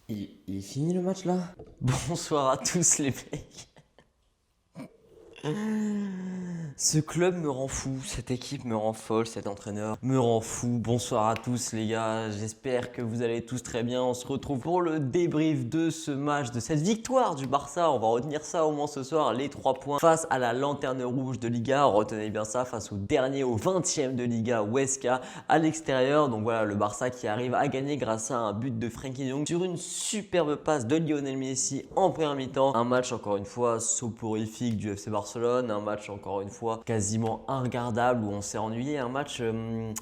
Il est fini le match là? Bonsoir à tous les mecs. Ce club me rend fou, cette équipe me rend folle, cet entraîneur me rend fou. Bonsoir à tous les gars, j'espère que vous allez tous très bien. On se retrouve pour le débrief de ce match, de cette victoire du Barça. On va retenir ça au moins ce soir, les 3 points face à la lanterne rouge de Liga. Retenez bien ça, face au dernier, au 20e de Liga, Huesca, à l'extérieur. Donc voilà, le Barça qui arrive à gagner grâce à un but de Frenkie de Jong sur une superbe passe de Lionel Messi en première mi-temps. Un match encore une fois soporifique du FC Barcelone, un match encore une fois quasiment regardable où on s'est ennuyé, un match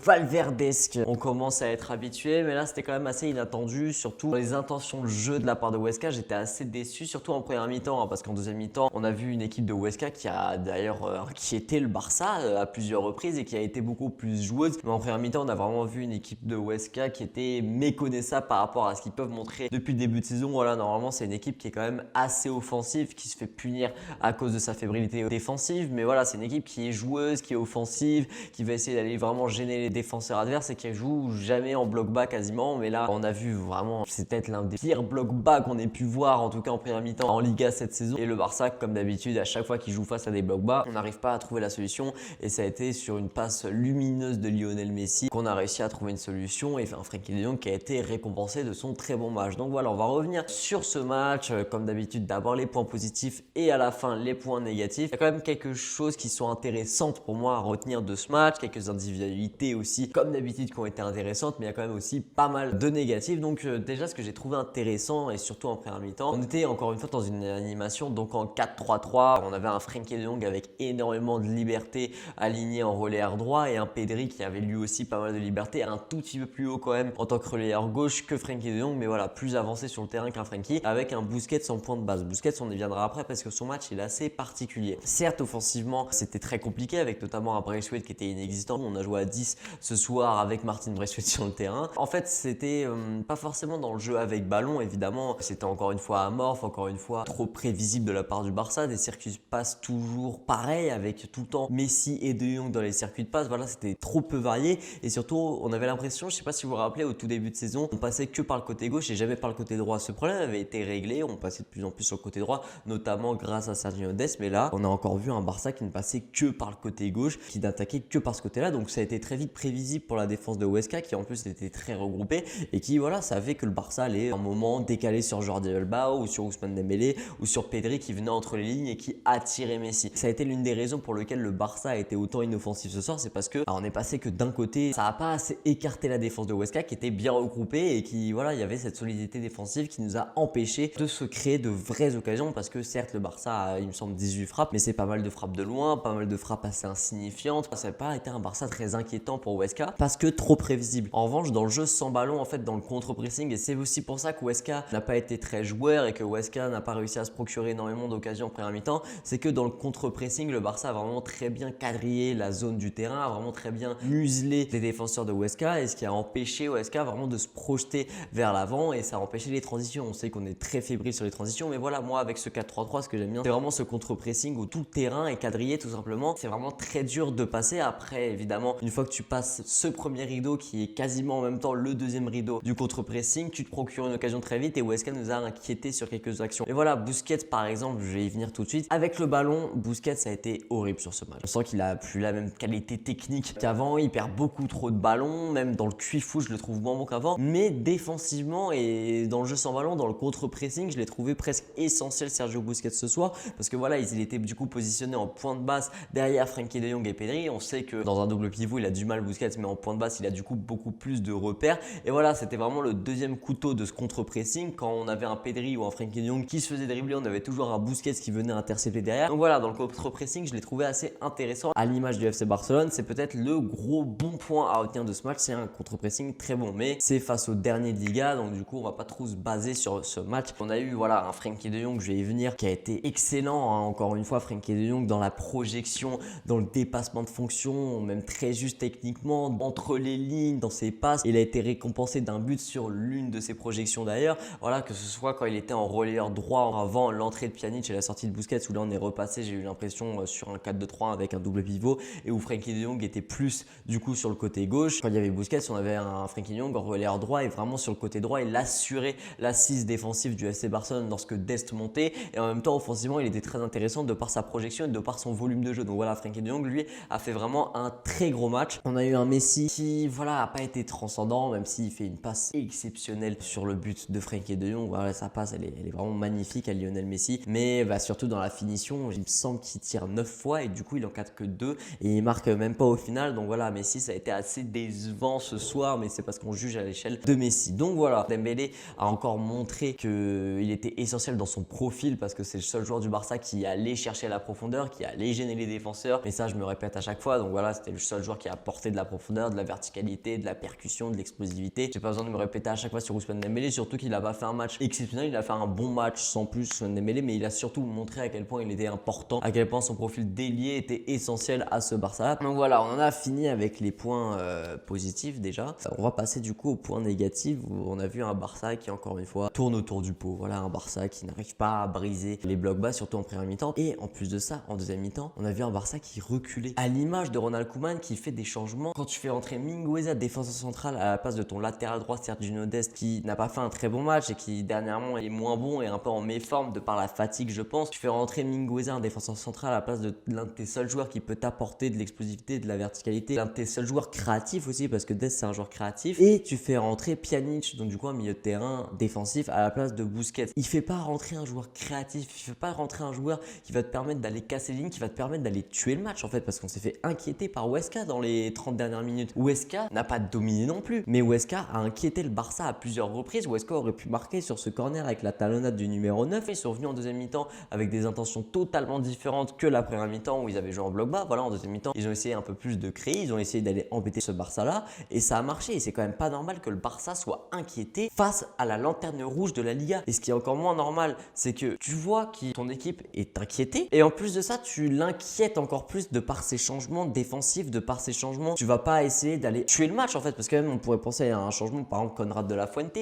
valverdesque. On commence à être habitué, mais là c'était quand même assez inattendu, surtout dans les intentions de jeu de la part de Huesca. J'étais assez déçu, surtout en première mi-temps, hein, parce qu'en deuxième mi-temps, on a vu une équipe de Huesca qui a d'ailleurs inquiété le Barça à plusieurs reprises et qui a été beaucoup plus joueuse. Mais en première mi-temps, on a vraiment vu une équipe de Huesca qui était méconnaissable par rapport à ce qu'ils peuvent montrer depuis le début de saison. Voilà, normalement c'est une équipe qui est quand même assez offensive, qui se fait punir à cause de sa fébrilité défensive, mais voilà, c'est une équipe qui est joueuse, qui est offensive, qui va essayer d'aller vraiment gêner les défenseurs adverses et qui joue jamais en bloc bas quasiment. Mais là, on a vu vraiment, c'est peut-être l'un des pires blocs bas qu'on ait pu voir, en tout cas en première mi-temps en Liga cette saison. Et le Barça, comme d'habitude, à chaque fois qu'il joue face à des blocs bas, on n'arrive pas à trouver la solution. Et ça a été sur une passe lumineuse de Lionel Messi qu'on a réussi à trouver une solution et un Frenkie de Jong qui a été récompensé de son très bon match. Donc voilà, on va revenir sur ce match, comme d'habitude, d'abord les points positifs et à la fin les points négatifs. Il y a quand même quelques choses qui sont intéressantes pour moi à retenir de ce match, quelques individualités aussi, comme d'habitude, qui ont été intéressantes, mais il y a quand même aussi pas mal de négatifs. Donc déjà, ce que j'ai trouvé intéressant, et surtout en première mi-temps, on était encore une fois dans une animation donc en 4-3-3. On avait un Frenkie de Jong avec énormément de liberté aligné en relayeur droit et un Pedri qui avait lui aussi pas mal de liberté, un tout petit peu plus haut quand même en tant que relayeur gauche que Frenkie de Jong, mais voilà, plus avancé sur le terrain qu'un Frenkie, avec un Busquets en point de base. Busquets, on y viendra après parce que son match il est assez particulier. Certes, offensivement, c'était très compliqué avec notamment un Braithwaite qui était inexistant. On a joué à 10 ce soir avec Martin Braithwaite sur le terrain. En fait, c'était pas forcément dans le jeu avec ballon, évidemment. C'était encore une fois amorphe, encore une fois trop prévisible de la part du Barça. Des circuits de passe toujours pareils avec tout le temps Messi et De Jong dans les circuits de passe. Voilà, c'était trop peu varié et surtout, on avait l'impression, je sais pas si vous vous rappelez, au tout début de saison, on passait que par le côté gauche et jamais par le côté droit. Ce problème avait été réglé, on passait de plus en plus sur le côté droit, notamment grâce à Sergio Dest, mais là, on a encore vu un Barça qui ne passait que par le côté gauche, qui n'attaquait que par ce côté-là, donc ça a été très vite prévisible pour la défense de Huesca, qui en plus était très regroupée, et qui, voilà, savait que le Barça allait un moment décaler sur Jordi Alba, ou sur Ousmane Dembélé, ou sur Pedri, qui venait entre les lignes et qui attirait Messi. Ça a été l'une des raisons pour lesquelles le Barça a été autant inoffensif ce soir, c'est parce que on est passé que d'un côté, ça n'a pas assez écarté la défense de Huesca, qui était bien regroupée, et qui, voilà, il y avait cette solidité défensive qui nous a empêché de se créer de vraies occasions, parce que certes, le Barça a, il me semble, 18 frappes, mais c'est pas mal de frappes de loin, pas mal de frappes assez insignifiantes. Ça n'a pas été un Barça très inquiétant pour Huesca, parce que trop prévisible. En revanche, dans le jeu sans ballon, en fait, dans le contre-pressing, et c'est aussi pour ça que Huesca n'a pas été très joueur et que Huesca n'a pas réussi à se procurer énormément d'occasions en première mi-temps, c'est que dans le contre-pressing, le Barça a vraiment très bien quadrillé la zone du terrain, a vraiment très bien muselé les défenseurs de Huesca, et ce qui a empêché Huesca vraiment de se projeter vers l'avant, et ça a empêché les transitions. On sait qu'on est très fébrile sur les transitions, mais voilà, moi avec ce 4-3-3, ce que j'aime bien, c'est vraiment ce contre-pressing où tout le terrain est quadrillé tout simplement. C'est vraiment très dur de passer. Après, évidemment, une fois que tu passes ce premier rideau qui est quasiment en même temps le deuxième rideau du contre-pressing, tu te procures une occasion très vite, et Huesca nous a inquiété sur quelques actions. Et voilà, Busquets par exemple, je vais y venir tout de suite. Avec le ballon, Busquets a été horrible sur ce match. On sent qu'il a plus la même qualité technique qu'avant, il perd beaucoup trop de ballons, même dans le cuifou, je le trouve moins bon qu'avant, mais défensivement et dans le jeu sans ballon, dans le contre-pressing, je l'ai trouvé presque essentiel Sergio Busquets ce soir, parce que voilà, il était du coup positionné en point de basse derrière Frenkie de Jong et Pedri. On sait que dans un double pivot, il a du mal Busquets, mais en point de basse, il a du coup beaucoup plus de repères. Et voilà, c'était vraiment le deuxième couteau de ce contre-pressing. Quand on avait un Pedri ou un Frenkie de Jong qui se faisait dribbler, on avait toujours un Busquets qui venait intercepter derrière. Donc voilà, dans le contre-pressing, je l'ai trouvé assez intéressant. À l'image du FC Barcelone, c'est peut-être le gros bon point à retenir de ce match, c'est un contre-pressing très bon. Mais c'est face au dernier de Liga, donc du coup, on va pas trop se baser sur ce match. On a eu voilà un Frenkie de Jong, je vais y venir, qui a été excellent, hein. Encore une fois, Frenkie de Jong dans la projection projection, dans le dépassement de fonction, même très juste techniquement, entre les lignes, dans ses passes. Il a été récompensé d'un but sur l'une de ses projections d'ailleurs. Voilà, que ce soit quand il était en relayeur droit avant l'entrée de Pjanic et la sortie de Busquets, où là on est repassé, j'ai eu l'impression, sur un 4-2-3 avec un double pivot, et où Frenkie de Jong était plus du coup sur le côté gauche. Quand il y avait Busquets, on avait un Frenkie de Jong en relayeur droit, et vraiment sur le côté droit, il assurait l'assise défensive du FC Barcelone lorsque Dest montait, et en même temps offensivement il était très intéressant de par sa projection et de par son volume de jeu. Donc voilà, Frenkie de Jong lui a fait vraiment un très gros match. On a eu un Messi qui voilà a pas été transcendant, même s'il fait une passe exceptionnelle sur le but de Frenkie de Jong. Voilà, sa passe elle est vraiment magnifique à Lionel Messi, mais surtout dans la finition, il me semble qu'il tire 9 fois et du coup il en cadre que 2 et il marque même pas au final. Donc voilà, Messi ça a été assez décevant ce soir, mais c'est parce qu'on juge à l'échelle de Messi. Donc voilà, Dembélé a encore montré qu'il était essentiel dans son profil, parce que c'est le seul joueur du Barça qui allait chercher la profondeur, qui allait gêner les défenseurs, mais ça je me répète à chaque fois. Donc voilà, c'était le seul joueur qui a apporté de la profondeur, de la verticalité, de la percussion, de l'explosivité. J'ai pas besoin de me répéter à chaque fois sur Ousmane Dembélé, surtout qu'il a pas fait un match exceptionnel, il a fait un bon match sans plus Ousmane Dembélé, mais il a surtout montré à quel point il était important, à quel point son profil d'ailier était essentiel à ce Barça. Donc voilà, on en a fini avec les points positifs déjà. On va passer du coup aux points négatifs, où on a vu un Barça qui encore une fois tourne autour du pot. Voilà, un Barça qui n'arrive pas à briser les blocs bas, surtout en première mi-temps. Et en plus de ça, en deuxième mi-temps, on a vu un Barça qui reculait, à l'image de Ronald Koeman qui fait des changements. Quand tu fais entrer Mingueza, défenseur central, à la place de ton latéral droit Sergio Dest, qui n'a pas fait un très bon match et qui dernièrement est moins bon et un peu en méforme de par la fatigue je pense, tu fais rentrer Mingueza, un défenseur central, à la place de l'un de tes seuls joueurs qui peut t'apporter de l'explosivité, de la verticalité, l'un de tes seuls joueurs créatifs aussi, parce que Dest c'est un joueur créatif, et tu fais rentrer Pjanic, donc du coup un milieu de terrain défensif à la place de Busquets. Il fait pas rentrer un joueur créatif, il fait pas rentrer un joueur qui va te permettre d'aller casser les lignes, qui va te permettre d'aller tuer le match en fait, parce qu'on s'est fait inquiéter par Huesca dans les 30 dernières minutes. Huesca n'a pas dominé non plus, mais Huesca a inquiété le Barça à plusieurs reprises. Huesca aurait pu marquer sur ce corner avec la talonnade du numéro 9. Ils sont revenus en deuxième mi-temps avec des intentions totalement différentes que la première mi-temps où ils avaient joué en bloc bas. Voilà, en deuxième mi-temps, ils ont essayé un peu plus de créer, ils ont essayé d'aller embêter ce Barça-là, et ça a marché. Et c'est quand même pas normal que le Barça soit inquiété face à la lanterne rouge de la Liga. Et ce qui est encore moins normal, c'est que tu vois que ton équipe est inquiétée, et en plus de ça, tu l'inquiètes encore plus de par ses changements défensifs, de par ses changements. Tu vas pas essayer d'aller tuer le match en fait, parce que même on pourrait penser à un changement, par exemple Conrad de la Fuente,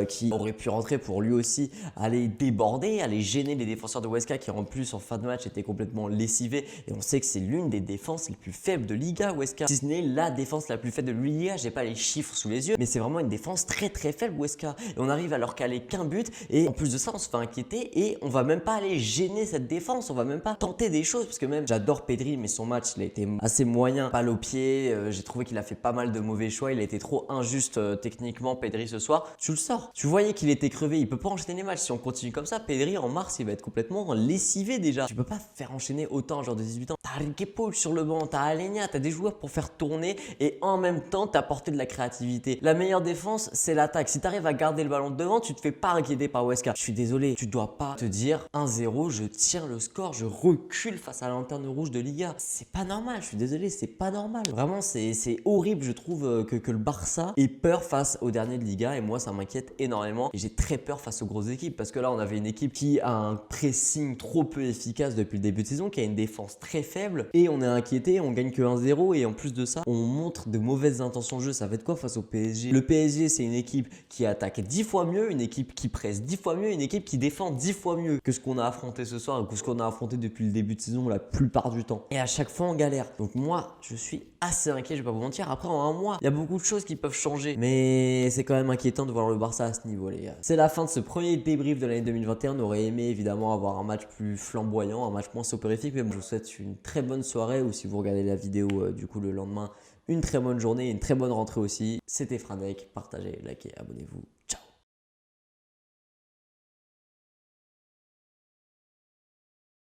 qui aurait pu rentrer pour lui aussi aller déborder, aller gêner les défenseurs de Huesca, qui en plus en fin de match étaient complètement lessivés. Et on sait que c'est l'une des défenses les plus faibles de Liga, Huesca. Si ce n'est la défense la plus faible de Liga, j'ai pas les chiffres sous les yeux, mais c'est vraiment une défense très très faible, Huesca. Et on arrive à leur caler qu'un but, et en plus de ça, on se fait inquiéter, et on va même pas aller gêner cette défense, on va même pas tenter des choses, parce que même j'adore Pedri, mais son match il a été assez moyen, balle au pied. J'ai trouvé qu'il a fait pas mal de mauvais choix, il a été trop injuste techniquement. Pedri ce soir, tu le sors. Tu voyais qu'il était crevé, il peut pas enchaîner les matchs. Si on continue comme ça, Pedri en mars il va être complètement lessivé déjà. Tu peux pas faire enchaîner autant un joueur de 18 ans. T'as Ricky Paul sur le banc, t'as Alenia, t'as des joueurs pour faire tourner et en même temps t'apporter de la créativité. La meilleure défense c'est l'attaque. Si t'arrives à garder le ballon devant, tu te fais pas inquiéter par Huesca. Je suis désolé, tu dois pas te dire 1-0, je tiens le score, je recule face à la lanterne rouge de Liga. C'est pas normal, je suis désolé, c'est pas normal. Vraiment c'est horrible, je trouve que le Barça ait peur face aux derniers de Liga, et moi ça m'inquiète énormément, et j'ai très peur face aux grosses équipes, parce que là on avait une équipe qui a un pressing trop peu efficace depuis le début de saison, qui a une défense très faible, et on est inquiété, on gagne que 1-0, et en plus de ça on montre de mauvaises intentions de jeu. Ça va être quoi face au PSG? Le PSG c'est une équipe qui attaque 10 fois mieux, une équipe qui presse 10 fois mieux, une équipe qui défend 10 fois mieux que ce qu'on a affronté ce soir, et que ce qu'on a affronté depuis le début de saison la plupart du temps, et à chaque fois on galère. Donc moi je suis assez inquiet, je vais pas vous mentir. Après en un mois il y a beaucoup de choses qui peuvent changer, mais c'est quand même inquiétant de voir le Barça à ce niveau les gars. C'est la fin de ce premier débrief de l'année 2021. On aurait aimé évidemment avoir un match plus flamboyant, un match moins soporifique, mais bon, je vous souhaite une très bonne soirée, ou si vous regardez la vidéo du coup le lendemain, une très bonne journée, une très bonne rentrée aussi. C'était Franek, partagez, likez, abonnez-vous, ciao.